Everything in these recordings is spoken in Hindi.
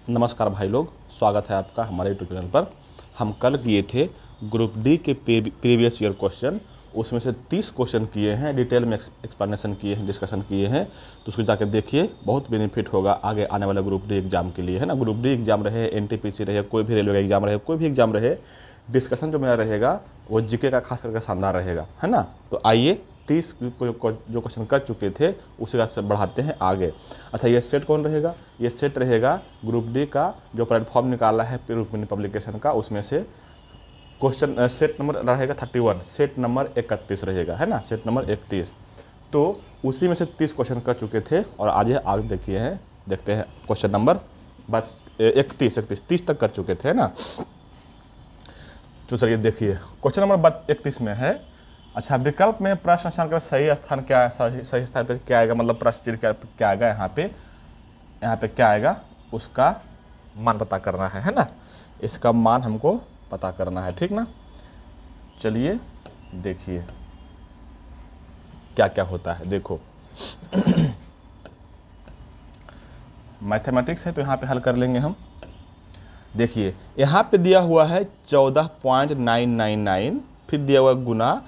नमस्कार भाई लोग, स्वागत है आपका हमारे यूट्यूब चैनल पर। हम कल किए थे ग्रुप डी के प्रीवियस ईयर क्वेश्चन, उसमें से 30 क्वेश्चन किए हैं, डिटेल में एक्सप्लेनेशन किए हैं, डिस्कशन किए हैं। तो उसको जाकर देखिए, बहुत बेनिफिट होगा आगे आने वाले ग्रुप डी एग्जाम के लिए, है ना। ग्रुप डी एग्जाम रहे, एनटीपीसी रहे, कोई भी रेलवे का एग्जाम रहे, कोई भी एग्जाम रहे, डिस्कशन जो मेरा रहेगा वो जीके का खास करके शानदार रहेगा, है ना। तो आइए 30 जो क्वेश्चन कर चुके थे उसी का से बढ़ाते हैं आगे। अच्छा, ये सेट कौन रहेगा? ये सेट रहेगा ग्रुप डी का जो प्लेटफॉर्म निकाला है रुक्मिणी पब्लिकेशन का, उसमें से क्वेश्चन सेट नंबर रहेगा 31, सेट नंबर 31 रहेगा, है ना, सेट नंबर 31। तो उसी में से 30 क्वेश्चन कर चुके थे और आज आगे देखते हैं क्वेश्चन नंबर 31 तक कर चुके थे, है ना। तो चलिए देखिए, क्वेश्चन नंबर 31 में है, अच्छा, विकल्प में प्रश्न स्थान का सही स्थान क्या है, सही स्थान पे क्या आएगा, मतलब प्रश्न चिन्ह क्या आएगा, यहाँ पे क्या आएगा, उसका मान पता करना है ना। इसका मान हमको पता करना है, ठीक ना। चलिए देखिए क्या क्या होता है। देखो मैथमेटिक्स है तो यहाँ पे हल कर लेंगे हम। देखिए यहाँ पे दिया हुआ है 14.999, फिर दिया हुआ गुना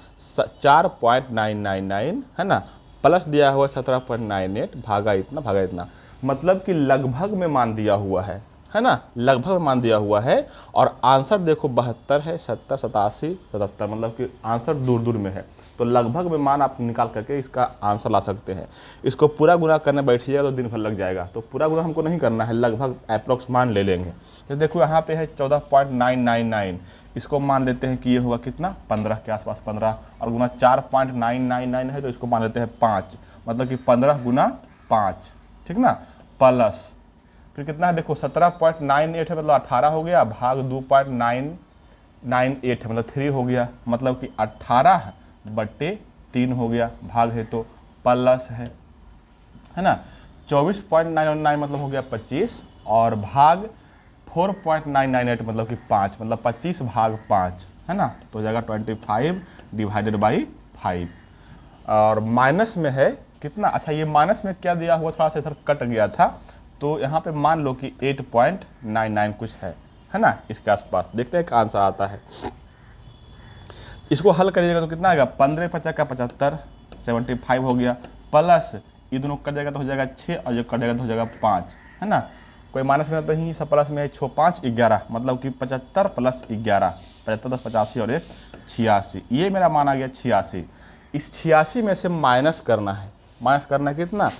4.999, है ना, प्लस दिया हुआ 17.98, भागा इतना, मतलब कि लगभग में मान दिया हुआ है ना, लगभग में मान दिया हुआ है। और आंसर देखो 72 है, 70, 87, 77, मतलब कि आंसर दूर दूर में है। तो लगभग में मान आप निकाल करके इसका आंसर ला सकते हैं। इसको पूरा गुना करने बैठिएगा तो दिन भर लग जाएगा, तो पूरा गुना हमको नहीं करना है, लगभग अप्रोक्स मान ले लेंगे। तो देखो यहाँ पे है 14.999, इसको मान लेते हैं कि ये होगा कितना, 15 के आसपास, 15, और गुना 4.999 है तो इसको मान लेते हैं 5, मतलब कि 15 गुना 5, ठीक ना, प्लस फिर कितना है, देखो 17.98 है, मतलब 18 हो गया, भाग 2.998 है, मतलब 3 हो गया, मतलब कि 18/3 हो गया, भाग है तो प्लस है ना, 24.999 मतलब हो गया 25, और भाग 4.998 मतलब कि 5, मतलब 25 भाग 5, है ना, तो हो जाएगा 25/5। और माइनस में है कितना, अच्छा ये माइनस में क्या दिया हुआ, थोड़ा सा इधर कट गया था, तो यहाँ पे मान लो कि 8.99 कुछ है ना, इसके आसपास। देखते हैं क्या आंसर आता है। इसको हल करिएगा तो कितना आएगा, 15 50 का 75, 75 हो गया, प्लस ये दोनों कट जाएगा तो हो जाएगा 6, और जो कट जाएगा तो हो जाएगा 5, है ना। कोई माइनस में तो ही सब प्लस में है, 6 5 11, मतलब कि 75 + 11, 75 10 85 और 1 86, ये मेरा मान आ गया 86। इस 86 में से माइनस करना है, कितना,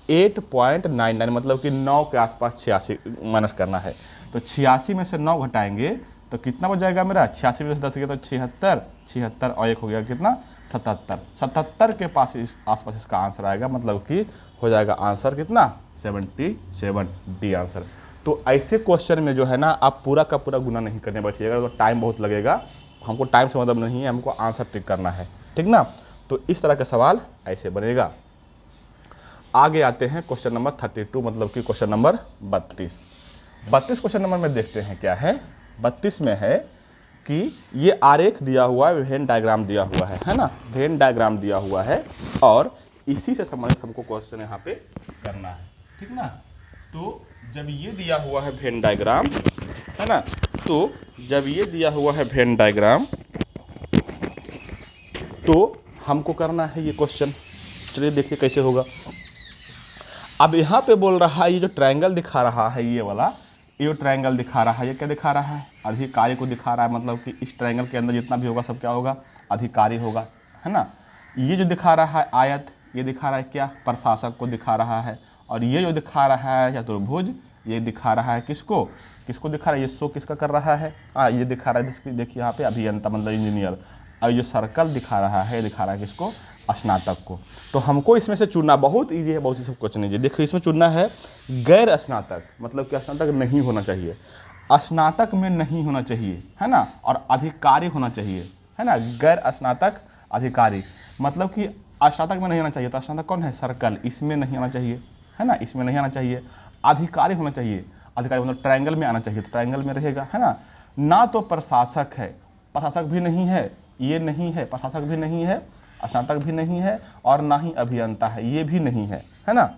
8.99, मतलब कि 9 के आसपास 86 माइनस करना है। तो 86 में से 9 घटाएंगे तो कितना हो जाएगा मेरा, 86 में से 10 गया तो 76, और 1 हो गया कितना, 77 के पास इस आसपास इसका आंसर आएगा, मतलब कि हो जाएगा आंसर कितना, 77, डी आंसर। तो ऐसे क्वेश्चन में जो है ना, आप पूरा का पूरा गुना नहीं करने बैठिएगा, तो टाइम बहुत लगेगा। हमको टाइम से मतलब नहीं है, हमको आंसर टिक करना है, ठीक ना। तो इस तरह का सवाल ऐसे बनेगा। आगे आते हैं क्वेश्चन नंबर 32, मतलब कि क्वेश्चन नंबर 32 क्वेश्चन नंबर में देखते हैं क्या है। 32 में है कि ये आरेख दिया हुआ है, वेन डायग्राम दिया हुआ है ना, वेन डायग्राम दिया हुआ है, और इसी से संबंधित हमको क्वेश्चन यहाँ पे करना है, ठीक ना। तो जब ये दिया हुआ है वेन डायग्राम, है ना, तो जब ये दिया हुआ है वेन डायग्राम, तो हमको करना है ये क्वेश्चन। चलिए देखिए कैसे होगा। अब यहाँ पे बोल रहा है, ये जो ट्रायंगल दिखा रहा है, ये वाला, ये जो ट्रायंगल दिखा रहा है, ये क्या दिखा रहा है, अधिकारी को दिखा रहा है, मतलब कि इस ट्रायंगल के अंदर जितना भी होगा सब क्या होगा, अधिकारी होगा, है ना। ये जो दिखा रहा है आयत, ये दिखा रहा है क्या, प्रशासक को दिखा रहा है, और ये जो दिखा रहा है चतुर्भुज, ये दिखा रहा है किसको दिखा रहा है, ये शो किसका कर रहा है, ये दिखा रहा है, देखिए यहाँ पे अभियंता मतलब इंजीनियर, और ये सर्कल दिखा रहा है, दिखा रहा है किसको, स्नातक को। तो हमको इसमें से चुनना बहुत ईजी है, बहुत ही सब क्वेश्चन ईजी। देखिए इसमें चुनना है गैर स्नातक, मतलब कि स्नातक नहीं होना चाहिए, स्नातक में नहीं होना चाहिए, है ना, और अधिकारी होना चाहिए, है ना। गैर स्नातक अधिकारी, मतलब कि स्नातक में नहीं आना चाहिए, तो स्नातक कौन है, सर्कल, इसमें नहीं आना चाहिए, है ना, इसमें नहीं आना चाहिए। अधिकारी होना चाहिए, अधिकारी मतलब ट्रायंगल में आना चाहिए, तो ट्रायंगल में रहेगा, है ना। तो प्रशासक है, प्रशासक भी नहीं है, ये नहीं है, प्रशासक भी नहीं है, स्नातक भी नहीं है और ना ही अभियंता है, ये भी नहीं है ना।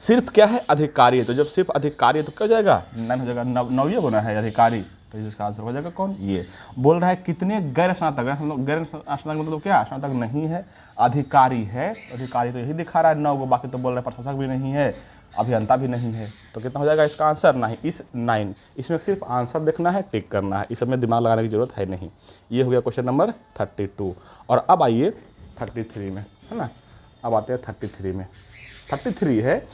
सिर्फ क्या है, अधिकारी है। तो जब सिर्फ अधिकारी है तो क्या हो जाएगा, 9 हो जाएगा, 9 गुना है अधिकारी, तो इसका आंसर हो जाएगा कौन, ये। बोल रहा है कितने गैर स्नातक, गैर स्नातक मतलब क्या, स्नातक नहीं है, अधिकारी है, अधिकारी तो यही दिखा रहा है 9 को, बाकी तो बोल रहे हैं प्रशासक भी नहीं है, अभियंता भी नहीं है, तो कितना हो जाएगा इसका आंसर, नहीं, इस 9। इसमें सिर्फ आंसर देखना है, टिक करना है, इस सब में दिमाग लगाने की जरूरत है नहीं। ये हो गया क्वेश्चन नंबर 32। और अब आइए 33 में, है ना। अब आते हैं 33 में। 33 है,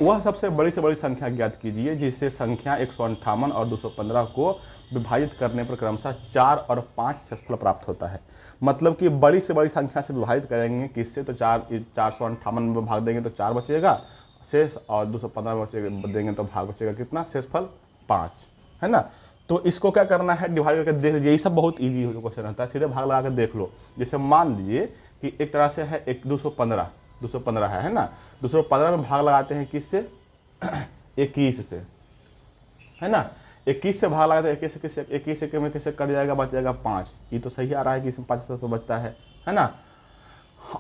वह सबसे बड़ी से बड़ी संख्या ज्ञात कीजिए जिससे संख्या 158 और 215 को विभाजित करने पर क्रमशः 4 और 5 शेषफल प्राप्त होता है। मतलब कि बड़ी से बड़ी संख्या से विभाजित करेंगे किससे, तो 458 में भाग देंगे तो 4 बचेगा शेष, और 215 में देंगे तो भाग बचेगा कितना, शेषफल 5, है ना। तो इसको क्या करना है, डिवाइड करके देख लीजिए, ये सब बहुत ईजी क्वेश्चन रहता है, सीधे भाग लगा कर देख लो। जैसे मान लीजिए कि एक तरह से है 215 है ना, 215 में भाग लगाते हैं किससे, 21 से, है ना। 21 से भाग लगाते हैं, 21 से में कैसे कट जाएगा, बच जाएगा 5। ये तो सही आ रहा है कि इसमें 5 तो बचता है ना।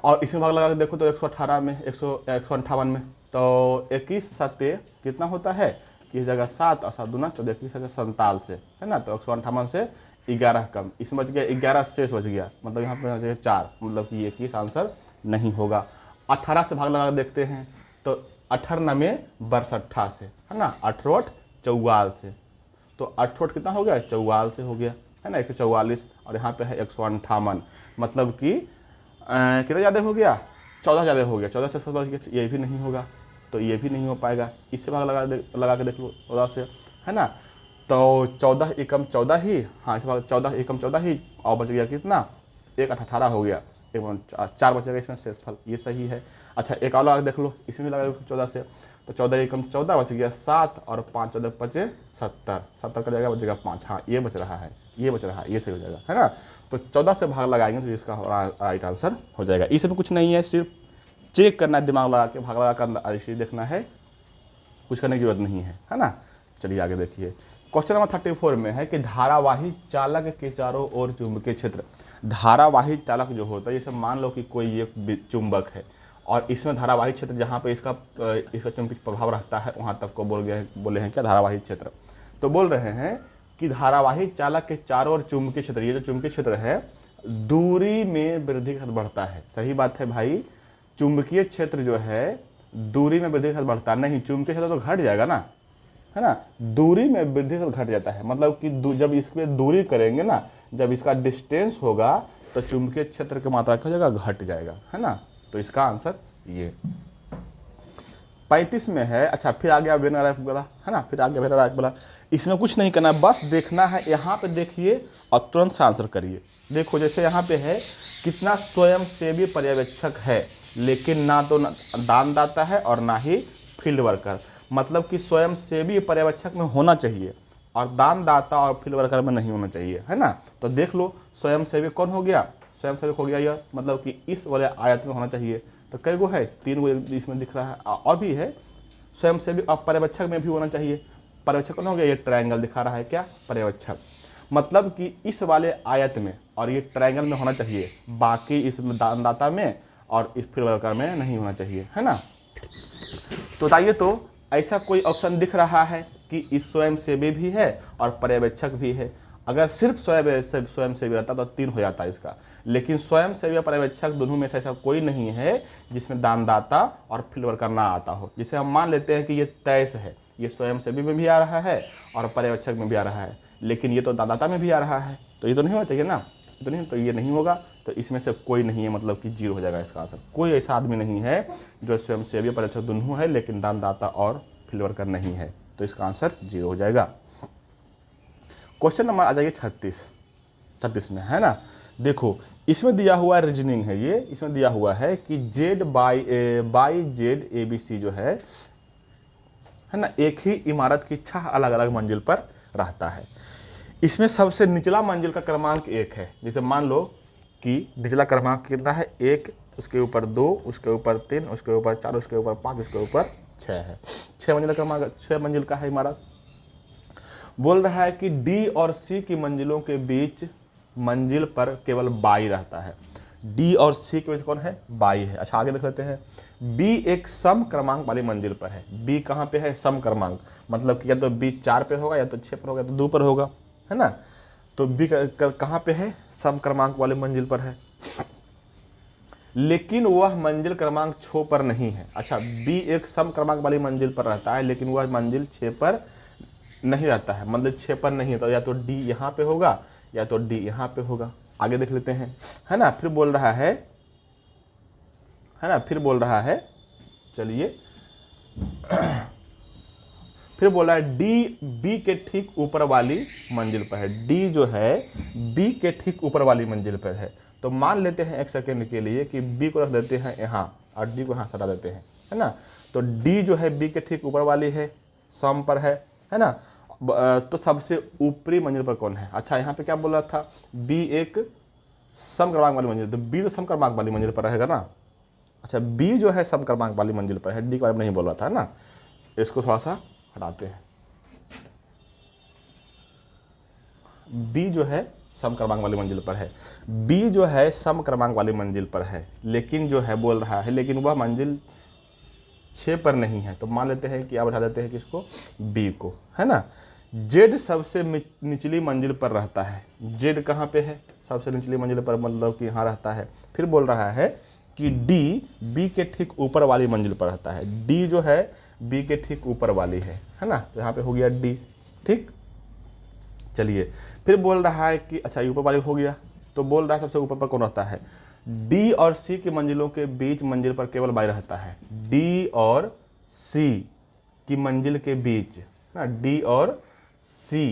और इसमें भाग लगा के देखो तो 118 में, 158 में, तो 21 7 कितना होता है कि जगह 7 और 7 दूना 14, 21 47 से, है ना। तो 158 से 11 कम, इसमें बच गया 11 शेष बच गया, मतलब यहाँ पे बच गया 4, मतलब कि 21 आंसर नहीं होगा। 18 से भाग लगा देखते हैं तो 18 में 62 से, है ना, 18 44 से, तो 18 कितना हो गया, 44 से हो गया, है ना, 144, और यहाँ पे है 158, मतलब कि कितना ज़्यादा हो गया, 14 ज़्यादा हो गया, 14 से बच गया, ये भी नहीं होगा, तो ये भी नहीं हो पाएगा। इससे भाग लगा के देख लो 14 से, है ना, तो 14 एकम 14 ही, हाँ इस भाग 14 एकम 14 ही, और बच गया कितना, 1 18 हो गया, 4 बचेगा इसमें शेषफल, ये सही है। अच्छा एक और लगा देख लो, इसमें लगा 14 से, तो 14 एकम 14 बच गया 7, और 5 14 बचे 70, 70 का जाएगा बचेगा 5, हाँ ये बच रहा है, ये सही हो जाएगा, है ना। तो 14 से भाग लगाएंगे तो इसका राइट आंसर हो जाएगा। इसमें कुछ नहीं है, सिर्फ चेक करना है, दिमाग लगा के भाग लगा कर ऐसे देखना है, कुछ करने की जरूरत नहीं है ना। चलिए आगे देखिए, क्वेश्चन नंबर 34 में है कि धारावाही चालक के चारों ओर चुंबकीय क्षेत्र। धारावाही चालक जो होता है, जैसे मान लो कि कोई एक चुंबक है और इसमें धारावाही क्षेत्र जहाँ पे इसका चुंबकीय प्रभाव रहता है वहाँ तक को बोले हैं क्या, धारावाही क्षेत्र। तो बोल रहे हैं कि धारावाही चालक के चारों ओर चुंबकीय क्षेत्र, ये जो चुंबकीय क्षेत्र है दूरी में वृद्धि के साथ बढ़ता है। सही बात है भाई, चुंबकीय क्षेत्र जो है दूरी में वृद्धि के साथ बढ़ता नहीं, चुंबकीय क्षेत्र तो घट जाएगा ना, है ना, दूरी में वृद्धि से घट जाता है, मतलब कि जब इसमें दूरी करेंगे ना, जब इसका डिस्टेंस होगा तो चुंबकीय क्षेत्र की मात्रा क्या हो जाएगा, घट जाएगा, है ना। तो इसका आंसर ये 35 में है। अच्छा फिर आ गया वेन राइफ वाला, है ना, फिर आ गया वेन राइफ वाला। इसमें कुछ नहीं करना, बस देखना है, यहाँ पे देखिए और तुरंत से आंसर करिए। देखो जैसे यहाँ पे है कितना स्वयंसेवी पर्यवेक्षक है, लेकिन ना तो दानदाता है और ना ही फील्ड वर्कर, मतलब कि स्वयंसेवी पर्यवेक्षक में होना चाहिए और दानदाता और फील्ड वर्कर में नहीं होना चाहिए, है ना। तो देख लो स्वयंसेवी कौन हो गया, स्वयंसेवक हो गया यह, मतलब कि इस वाले आयत में होना चाहिए। तो कई गो है, 3 गो इसमें दिख रहा है, और भी है स्वयंसेवी और पर्यवेक्षक में भी होना चाहिए। पर्यवेक्षक कौन हो गया, ये ट्रायंगल दिखा रहा है क्या, पर्यवेक्षक, मतलब कि इस वाले आयत में और ये ट्रायंगल में होना चाहिए, बाकी इसमें दानदाता में और इस फील्ड वर्कर में नहीं होना चाहिए, है ना। तो बताइए, तो ऐसा कोई ऑप्शन दिख रहा है कि इस स्वयंसेवी भी है और पर्यवेक्षक भी है। अगर सिर्फ स्वयंसेवी रहता तो 3 हो जाता इसका, लेकिन स्वयंसेवी और पर्यवेक्षक दोनों में से ऐसा कोई नहीं है जिसमें दानदाता और फील्ड वर्कर ना आता हो। जिसे हम मान लेते हैं कि ये तय है, ये स्वयंसेवी में भी आ रहा है और पर्यवेक्षक में भी आ रहा है, लेकिन ये तो दानदाता में भी आ रहा है, तो ये तो नहीं होना चाहिए ना, तो नहीं, तो ये नहीं होगा, तो इसमें से कोई नहीं है, मतलब कि 0 हो जाएगा इसका आंसर। कोई ऐसा आदमी नहीं है जो स्वयंसेवी पर्यवेक्षक दोनों है लेकिन दानदाता और फील्ड वर्कर नहीं है, तो इसका आंसर 0 हो जाएगा। क्वेश्चन नंबर आ जाइए 36 में, है ना। देखो इसमें दिया हुआ रीजनिंग है, ये इसमें दिया हुआ है कि Z बाई जेड ABC जो है ना, एक ही इमारत की 6 अलग अलग मंजिल पर रहता है। इसमें सबसे निचला मंजिल का क्रमांक 1 है। जैसे मान लो कि निचला क्रमांक कितना है, 1, उसके ऊपर 2, उसके ऊपर 3, उसके ऊपर 4, उसके ऊपर 5, उसके ऊपर 6 है। 6 मंजिल का क्रमांक, 6 मंजिल का है इमारत। बोल रहा है कि D और C की मंजिलों के बीच मंजिल पर केवल बाई रहता है। डी और सी के बीच कौन है? बाई है। अच्छा आगे देख लेते हैं। बी एक सम क्रमांक वाली मंजिल पर है। बी कहाँ पे है? सम क्रमांक, मतलब कि या तो बी 4 पे होगा, या तो 6 पर होगा, या तो 2 पर होगा, है ना। तो बी कहाँ पे है? सम क्रमांक वाली मंजिल पर है, लेकिन वह मंजिल क्रमांक 6 पर नहीं है। अच्छा, बी एक सम क्रमांक वाली मंजिल पर रहता है, लेकिन वह मंजिल 6 पर नहीं रहता है, मतलब 6 पर नहीं है, तो या तो डी यहाँ पे होगा, या तो डी यहाँ पे होगा। आगे देख लेते हैं, है ना। फिर बोल रहा है ना, फिर बोल रहा है, चलिए फिर बोला है डी बी के ठीक ऊपर वाली मंजिल पर है। डी जो है बी के ठीक ऊपर वाली मंजिल पर है। तो मान लेते हैं एक सेकेंड के लिए कि बी को रख देते हैं यहाँ और डी को यहाँ हटा देते हैं, है ना। तो डी जो है बी के ठीक ऊपर वाली है, सम पर है ना। तो सबसे ऊपरी मंजिल पर कौन है? अच्छा यहाँ पे क्या बोल रहा था? बी एक सम क्रमांक वाली मंजिल, तो बी तो सम क्रमांक वाली मंजिल पर रहेगा ना। अच्छा बी जो है सम क्रमांक वाली मंजिल पर है, डी के बारे में नहीं बोल रहा था ना। इसको थोड़ा सा हटाते हैं। बी जो है सम क्रमांक वाली मंजिल पर है, बी जो है सम क्रमांक वाली मंजिल पर है, लेकिन जो है बोल रहा है लेकिन वह मंजिल 6 पर नहीं है। तो मान लेते हैं कि आप उठा देते हैं किसको? बी को, है ना। जेड सबसे निचली मंजिल पर रहता है। जेड कहाँ पे है? सबसे निचली मंजिल पर, मतलब कि यहाँ रहता है। फिर बोल रहा है कि डी बी के ठीक ऊपर वाली मंजिल पर रहता है। डी जो है बी के ठीक ऊपर वाली है ना। तो यहाँ पे हो गया डी, ठीक। चलिए फिर बोल रहा है कि अच्छा ये ऊपर वाली हो गया, तो बोल रहा है सबसे ऊपर पर कौन रहता है? डी और सी की मंजिलों के बीच मंजिल पर केवल बाई रहता है। डी और सी की मंजिल के बीच ना, डी और सी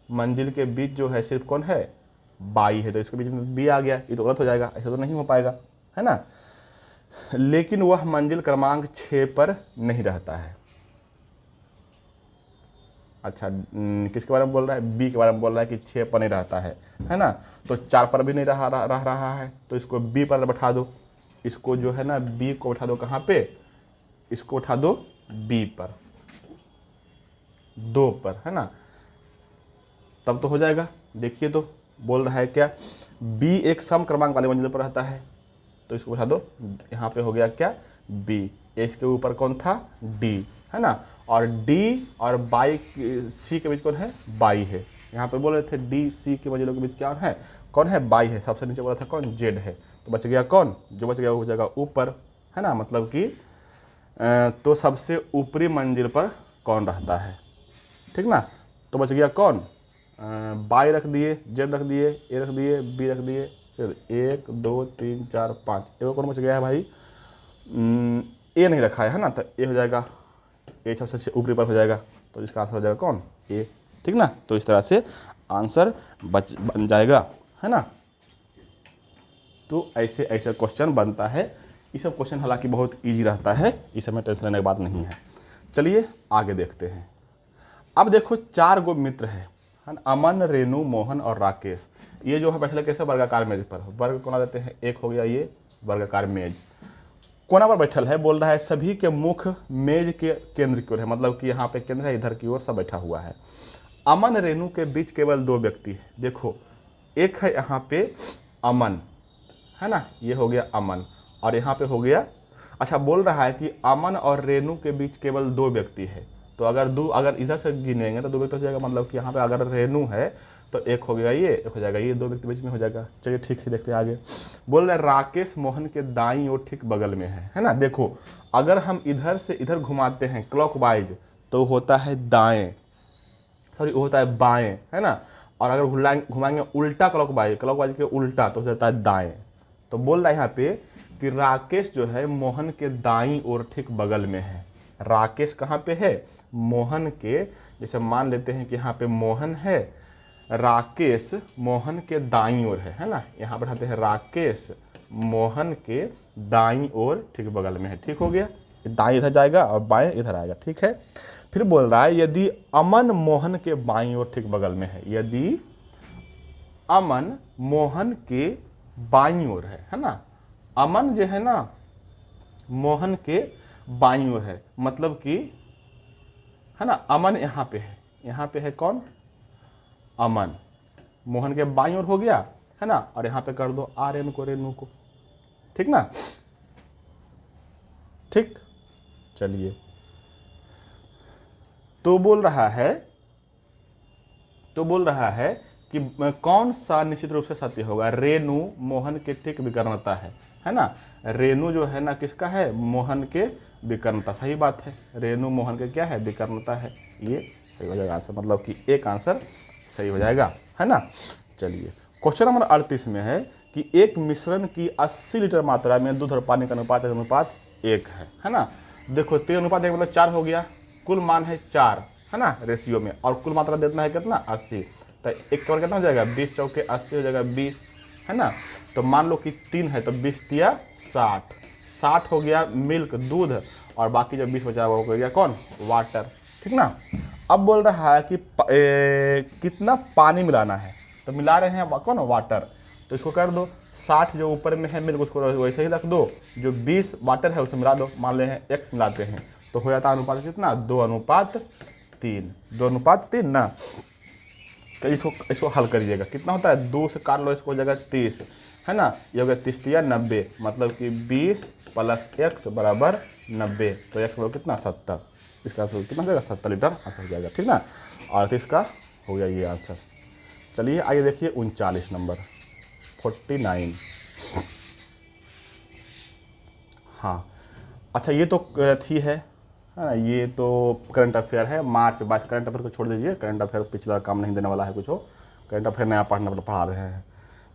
मंजिल के बीच जो है सिर्फ कौन है? बाई है। तो इसके बीच में बी आ गया, ये तो गलत हो जाएगा, ऐसा तो नहीं हो पाएगा, है ना। लेकिन वह मंजिल क्रमांक 6 पर नहीं रहता है। अच्छा किसके बारे में बोल रहा है? बी के बारे में बोल रहा है कि 6 पर नहीं रहता है ना। तो 4 पर भी नहीं रह रहा है, तो इसको बी पर बैठा दो। इसको जो है ना बी को बैठा दो कहाँ पे? इसको उठा दो बी पर, 2 पर, है ना। तब तो हो जाएगा। देखिए तो बोल रहा है क्या? बी एक सम क्रमांक वाले मंजिल पर रहता है, तो इसको उठा दो, यहाँ पे हो गया क्या? बी। इसके ऊपर कौन था? डी, है ना। और डी और बाई सी के बीच कौन है? बाई है। यहाँ पे बोल रहे थे डी सी के मंजिलों के बीच क्या है? कौन है? बाई है। सबसे नीचे बोला था कौन? जेड है। तो बच गया कौन? जो बच गया वो हो जाएगा ऊपर, है ना। मतलब कि तो सबसे ऊपरी मंजिल पर कौन रहता है, ठीक ना। तो बच गया कौन? बाई रख दिए, जेड रख दिए, ए रख दिए, बी रख दिए। चल 1 2 3 4 5, ए कौन बच गया है भाई? ए नहीं रखा है ना, तो ए हो जाएगा, ए सबसे ऊपरी पर हो जाएगा। तो इसका आंसर हो जाएगा कौन? ए, ठीक ना। तो इस तरह से आंसर बन जाएगा, है ना। तो ऐसे ऐसे क्वेश्चन बनता है। ये सब क्वेश्चन हालांकि बहुत इजी रहता है, इस समय टेंशन लेने की बात नहीं है। चलिए आगे देखते हैं। अब देखो 4 गो मित्र है ना, अमन, रेणु, मोहन और राकेश। ये जो है बैठे कैसे? वर्गाकार मेज पर। वर्ग कोना देते हैं, एक हो गया ये वर्गाकार मेज। कोना पर बैठल है, बोल रहा है सभी के मुख मेज के केंद्र की ओर है, मतलब कि यहाँ पे केंद्र है, इधर की ओर सब बैठा हुआ है। अमन रेणु के बीच केवल 2 व्यक्ति है। देखो एक है यहाँ पे अमन, है ना, ये हो गया अमन, और यहाँ पे हो गया, अच्छा बोल रहा है कि अमन और रेणु के बीच केवल 2 व्यक्ति है। तो अगर इधर से गिनेंगे तो 2 व्यक्ति हो जाएगा, मतलब कि यहाँ पे अगर रेणु है तो एक हो गया ये, एक हो जाएगा ये, 2 व्यक्ति बीच में हो जाएगा। चलिए ठीक है, देखते हैं आगे। बोल रहे राकेश मोहन के दाईं ओर ठीक बगल में है ना। देखो अगर हम इधर से इधर घुमाते हैं क्लॉकवाइज तो होता है दाएं, सॉरी होता है बाएं, है ना। और अगर घुमाएंगे उल्टा क्लॉकवाइज के उल्टा तो हो जाता है दाएं। तो बोल रहा है यहाँ पे कि राकेश जो है मोहन के दाईं ओर ठीक बगल में है। राकेश कहाँ पे है? मोहन के, जैसे मान लेते हैं कि यहाँ पे मोहन है, राकेश मोहन के दाईं ओर है ना। यहाँ पर आते हैं राकेश मोहन के दाईं ओर ठीक बगल में है। ठीक हो गया, दाईं इधर जाएगा और बाएं इधर आएगा, ठीक है। फिर बोल रहा है यदि अमन मोहन के बाईं ओर ठीक बगल में है, यदि अमन मोहन के बाईं ओर है ना। अमन जो है ना मोहन के बाईं ओर है, मतलब कि, है ना, अमन यहाँ पे है, यहाँ पे है कौन? अमन, मोहन के बाईं ओर हो गया, है ना, और यहाँ पे कर दो आर्यन को, रेनू को, ठीक ना, ठीक। चलिए, तो बोल रहा है कि कौन सा निश्चित रूप से सत्य होगा। रेनू मोहन के ठीक विकर्णता है ना, रेनू जो है ना किसका है, मोहन के विकर्णता, सही बात है, रेनू मोहन के क्या है, विकर्णता है, ये सही हो जाएगा आंसर, मतलब कि एक आंसर सही हो जाएगा, है ना। चलिए, क्वेश्चन नंबर 38 में है कि एक मिश्रण की 80 लीटर मात्रा में दूध और पानी का अनुपात 1 है ना। देखो 3:1 मतलब 4 हो गया, कुल मान है 4, है ना, रेशियो में, और कुल मात्रा देना है कितना, 80, तो एक कवर कितना हो जाएगा, 20 चौके 80 हो जाएगा 20, है ना। तो मान लो कि 3 है तो 20 दिया 60 हो गया मिल्क, दूध, और बाकी जो 20 बचा वो हो गया कौन, वाटर, ठीक ना। अब बोल रहा है कि कितना पानी मिलाना है, तो मिला रहे हैं कौन, वाटर, तो इसको कर दो 60 जो ऊपर में है मिल्क उसको वैसे ही रख दो, जो 20 वाटर है उसे मिला दो, मान ले हैं x मिलाते हैं तो हो जाता है अनुपात कितना, 2:3 ना। तो इसको हल करिएगा, कितना होता है, 2 से काट लो इसको हो जाएगा 30, है ना, ये हो गया 30 या 90, मतलब कि 20 + x = 90, तो x बराबर कितना, 70, इसका कितना हो जाएगा, 70 लीटर आंसर हो जाएगा, ठीक ना। और इसका हो गया ये आंसर। चलिए आइए देखिए 39 नंबर, 49, हाँ, अच्छा ये तो थी है ना, ये तो करंट अफेयर है, मार्च 22, करंट अफेयर को छोड़ दीजिए, करंट अफेयर पिछला काम नहीं देने वाला है कुछ हो, करंट अफेयर नया पढ़ा रहे हैं।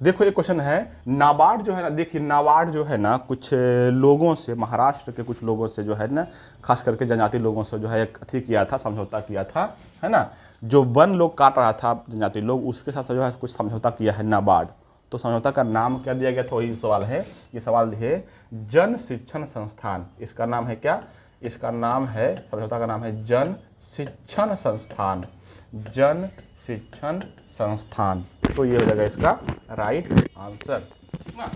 देखो एक क्वेश्चन है, नाबार्ड जो है ना, देखिए नाबार्ड जो है ना कुछ लोगों से, महाराष्ट्र के कुछ लोगों से जो है ना, खास करके जनजाति लोगों से जो है एक अथी किया था, समझौता किया था, है ना, जो वन लोग काट रहा था जनजाति लोग, उसके साथ जो है कुछ समझौता किया है नाबार्ड। तो समझौता का नाम क्या दिया गया था, वही सवाल है, ये सवाल है जन शिक्षण संस्थान, इसका नाम है क्या, इसका नाम है, समझौता का नाम है जन शिक्षण संस्थान, जन शिक्षण संस्थान, तो ये हो जाएगा इसका राइट आंसर ना।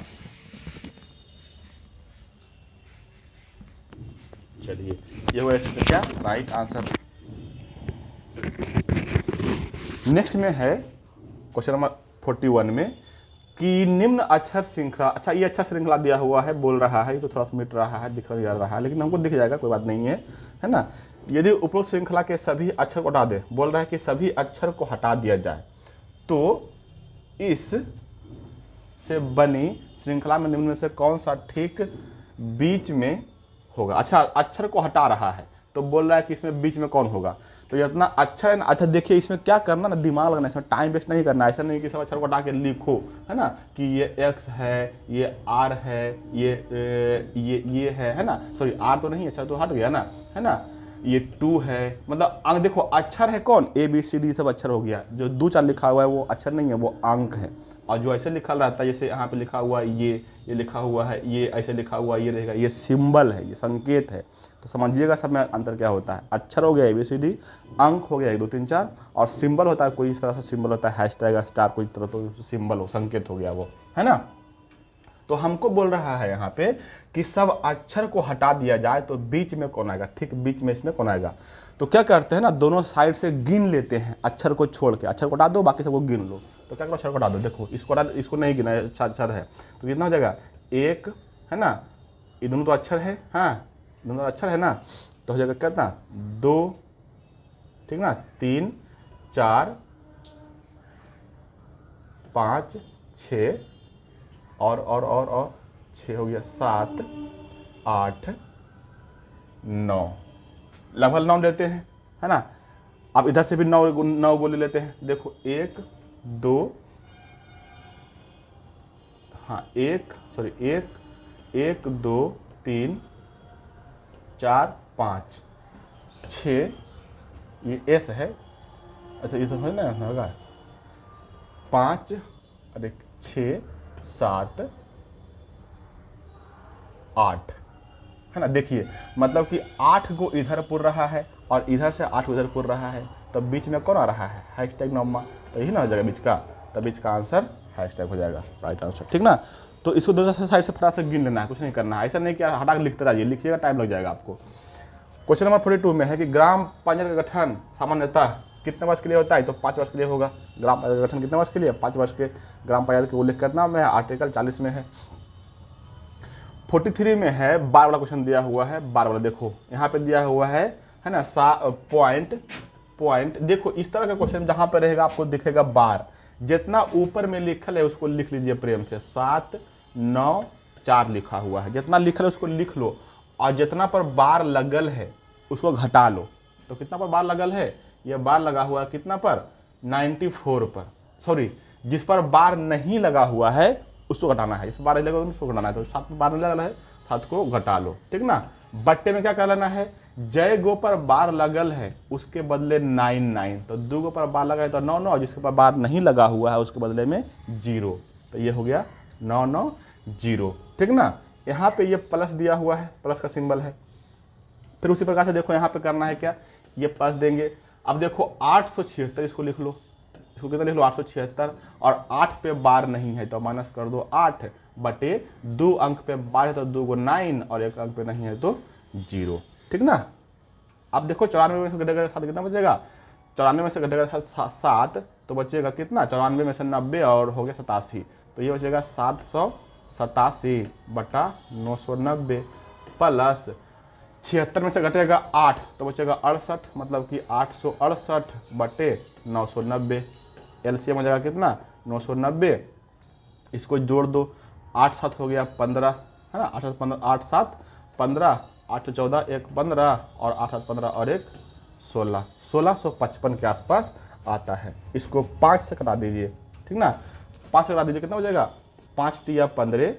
चलिए ये हुआ इसका क्या, राइट आंसर। नेक्स्ट में है क्वेश्चन नंबर 41 में कि निम्न अक्षर श्रृंखला, अच्छा ये अक्षर श्रृंखला दिया हुआ है, बोल रहा है, तो थोड़ा सा मिट रहा है, दिख रहा है, लेकिन हमको दिख जाएगा, कोई बात नहीं है ना। यदि उपरोक्त श्रृंखला के सभी अक्षर को हटा दे, बोल रहा है कि सभी अक्षर को हटा दिया जाए, तो इस से बनी श्रृंखला में निम्न में से कौन सा ठीक बीच में होगा। अच्छा अक्षर को हटा रहा है तो बोल रहा है कि इसमें बीच में कौन होगा, तो जितना अच्छा है ना, अच्छा देखिए इसमें क्या करना ना, दिमाग लगना, इसमें टाइम वेस्ट नहीं करना, ऐसा नहीं कि सब अक्षर को हटा के लिखो, है ना, कि ये x है, ये r है, ये है ना, सॉरी r तो नहीं, अच्छा तो हट गया ना, है ना, ये 2 है, मतलब अंक देखो, अक्षर है कौन, a b c d सब अक्षर हो गया, जो 2 4 लिखा हुआ है वो अक्षर नहीं है, वो अंक है, और जो ऐसे लिखा रहता है, जैसे यहाँ पे लिखा हुआ है ये लिखा हुआ है, ये ऐसे लिखा हुआ है, ये रहेगा, ये सिंबल है, ये संकेत है, तो समझिएगा सब में अंतर क्या होता है, अक्षर हो गया ABCD, अंक हो गया 1 2 3 4, और सिंबल होता है कोई इस तरह से सिंबल होता है, हैशटैग स्टार कोई तरह तो सिंबल हो, संकेत हो गया वो, है ना। तो हमको बोल रहा है यहाँ पे कि सब अक्षर को हटा दिया जाए तो बीच में कौन आएगा, ठीक बीच में इसमें कौन आएगा। तो क्या करते हैं ना, दोनों साइड से गिन लेते हैं अक्षर को छोड़ के, अक्षर को हटा दो बाकी सबको गिन लो, तो क्या करो अक्षर को हटा दो, देखो इसको नहीं गिना, अक्षर है तो कितना हो जाएगा 1, है ना, ये दोनों तो अक्षर है, हाँ दोनों अक्षर है ना, तो हो जाएगा कितना 2, ठीक ना, 3 4 5 6 और 6 हो गया, 7 8 9, लगभग 9 लेते हैं, है ना। अब इधर से भी 9 गोले लेते हैं, देखो 1 2, हाँ 1 2 3 4 5 6, ये S है, अच्छा ये तो है ना होगा 5 और 6 7 8, है ना। देखिए मतलब कि 8 को इधर पुर रहा है और इधर से 8 को इधर पुर रहा है, तब बीच में कौन आ रहा है, हैशटैग नॉर्मा, तो यही ना हो जाएगा बीच का, तब बीच का आंसर हैशटैग हो जाएगा, राइट आंसर, ठीक ना। तो इसको दोनों साइड से फटाक से गिन लेना है, कुछ नहीं करना है, ऐसा नहीं कि हटा के लिखते रहिए, लिखिएगा टाइम लग जाएगा आपको। क्वेश्चन नंबर 42 में है कि ग्राम पंचायत का गठन सामान्यतः कितने वर्ष के लिए होता है, तो 5 वर्ष के लिए होगा। ग्राम पंचायत का गठन कितने वर्ष के लिए, 5 वर्ष के। ग्राम पंचायत के उल्लेख करना में आर्टिकल 40 में है। 43 में है, बार वाला क्वेश्चन दिया हुआ है, बार वाला देखो यहाँ पे दिया हुआ है ना, पॉइंट देखो इस तरह का क्वेश्चन जहां पर रहेगा आपको दिखेगा बार, जितना ऊपर में लिखल है उसको लिख लीजिए प्रेम से, 7 9 4 लिखा हुआ है, जितना लिखल है उसको लिख लो, और जितना पर बार लगल है उसको घटा लो। तो कितना पर बार लगल है, यह बार लगा हुआ है कितना पर, 94 पर, सॉरी जिस पर बार नहीं लगा हुआ है उसको घटाना है, जिस पर बार नहीं लगा उसको घटाना है। तो 7 पर बार नहीं लगा है, 7 को घटा लो, ठीक ना। बट्टे में क्या कर लेना है, जय गो पर बार लगल है उसके बदले 9 तो 2 गो पर बार लगा है तो 9 जिसके पर बार नहीं लगा हुआ है उसके बदले में 0, तो ये हो गया 9 0, ठीक ना। यहाँ पे ये प्लस दिया हुआ है, प्लस का सिंबल है। फिर उसी प्रकार से देखो यहाँ पे करना है क्या, ये प्लस देंगे। अब देखो 876 इसको लिख लो, इसको कितना लिख लो 876, और 8 पे बार नहीं है तो माइनस कर दो 8 बटे 2 अंक पे बार है तो 2 को 9 और 1 अंक पे नहीं है तो 0, ठीक ना। अब देखो 94 में से घटेगा 7 कितना बचेगा, 94 में से घटेगा 7 तो बचेगा कितना, 94 में से 90 और हो गया 87, तो ये बचेगा 787 बटा 990 प्लस 76 में से घटेगा 8 तो बचेगा 68, मतलब कि 868 बटे 990, एलसीएम हो जाएगा कितना 990, इसको जोड़ दो, 8 7 हो गया 15, है ना, 8 7 8 7 15, 8 14 1 15 और 8 7 15 और 1 16, 1655 के आसपास आता है। इसको 5 से कटा दीजिए, ठीक ना, 5 से कटा दीजिए कितना हो जाएगा, 5 तिया 15,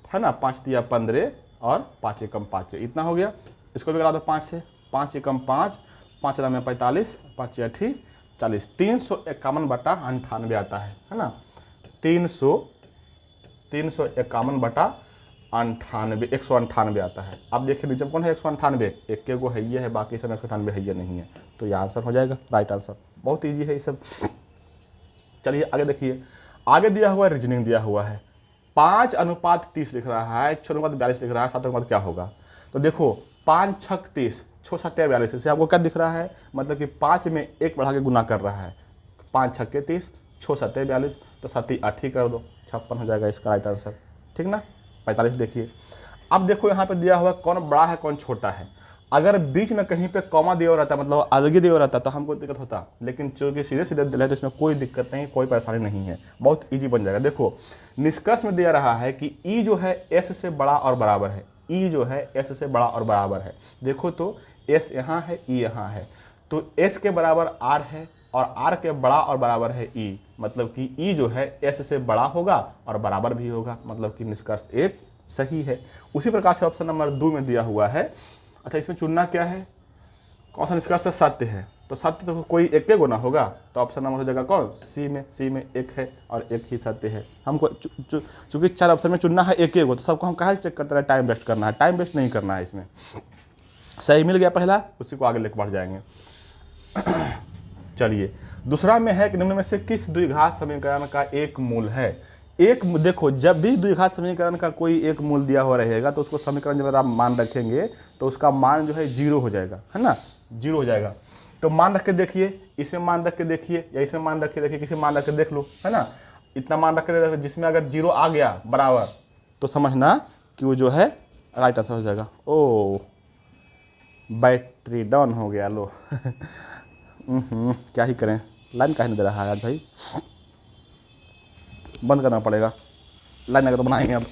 है ना, 5 तिया 15 और 5 एकम 5, इतना हो गया। इसको भी करा दो 5 से, 5 एकम 5, 5 में 45, 5 8 40, 351 बटा 98 आता है ना, 351 बटा 98 198 आता है। अब देखिए नीचे कौन है 198, एक के को है ये है, बाकी सब 198 है ये नहीं है, तो ये आंसर हो जाएगा राइट आंसर। बहुत ईजी है ये सब। चलिए आगे देखिए, आगे दिया हुआ है रीजनिंग दिया हुआ है, 5:30 लिख रहा है, 6:42 लिख रहा है, 7 क्या होगा, तो देखो 5 6 30, 6 7 42, इससे आपको क्या दिख रहा है, मतलब कि 5 में 1 बढ़ा के गुना कर रहा है, 5 6 30, 6 7 42, तो 7 8 ही कर दो, 56 हो जाएगा इसका राइट आंसर, ठीक ना। 45 देखिए, अब देखो यहाँ पे दिया हुआ कौन बड़ा है कौन छोटा है, अगर बीच में कहीं पे कॉमा दिया रहता, मतलब अलग ही दिया रहता तो हमको दिक्कत होता, लेकिन चूंकि सीधे सीधे दिया है तो इसमें कोई दिक्कत नहीं, कोई परेशानी नहीं है, बहुत इजी बन जाएगा। देखो निष्कर्ष में दिया रहा है कि ई जो है एस से बड़ा और बराबर है, ई जो है एस से बड़ा और बराबर है। देखो तो एस यहाँ है, ई यहाँ है, तो एस के बराबर आर है और आर के बड़ा और बराबर है ई, मतलब कि ई जो है एस से बड़ा होगा और बराबर भी होगा, मतलब कि निष्कर्ष 1 सही है। उसी प्रकार से ऑप्शन नंबर 2 में दिया हुआ है। अच्छा इसमें चुनना क्या है, कौन सा निष्कर्ष सत्य है, तो सत्य तो कोई एक के गुना होगा, तो ऑप्शन नंबर हो जाएगा कौन, सी में 1 है और 1 ही सत्य है। हमको चूंकि 4 ऑप्शन में चुनना है एक को, तो सबको हम कहाँ चेक करते रहे, टाइम वेस्ट करना है, टाइम वेस्ट नहीं करना है इसमें। सही मिल गया पहला, उसी को आगे लेकर बढ़ जाएंगे। चलिए दूसरा में है कि निम्न में से किस द्विघात समीकरण का एक मूल है। एक देखो जब भी द्विघात समीकरण का कोई एक मूल दिया हुआ रहेगा तो उसको समीकरण जब आप मान रखेंगे तो उसका मान जो है 0 हो जाएगा, है ना, 0 हो जाएगा। तो मान रख के देखिए, इसमें मान रख के देखिए या इसमें मान रख के देखिए, किसी मान रख के देख लो, है ना, इतना मान रख के जिसमें अगर 0 आ गया बराबर तो समझना कि वो जो है राइट आंसर हो जाएगा। ओ बैटरी डाउन हो गया, लो क्या ही करें, लाइन काहे नहीं दे रहा है आज भाई, बंद करना पड़ेगा, लाइन अगर तो बनाएंगे अब।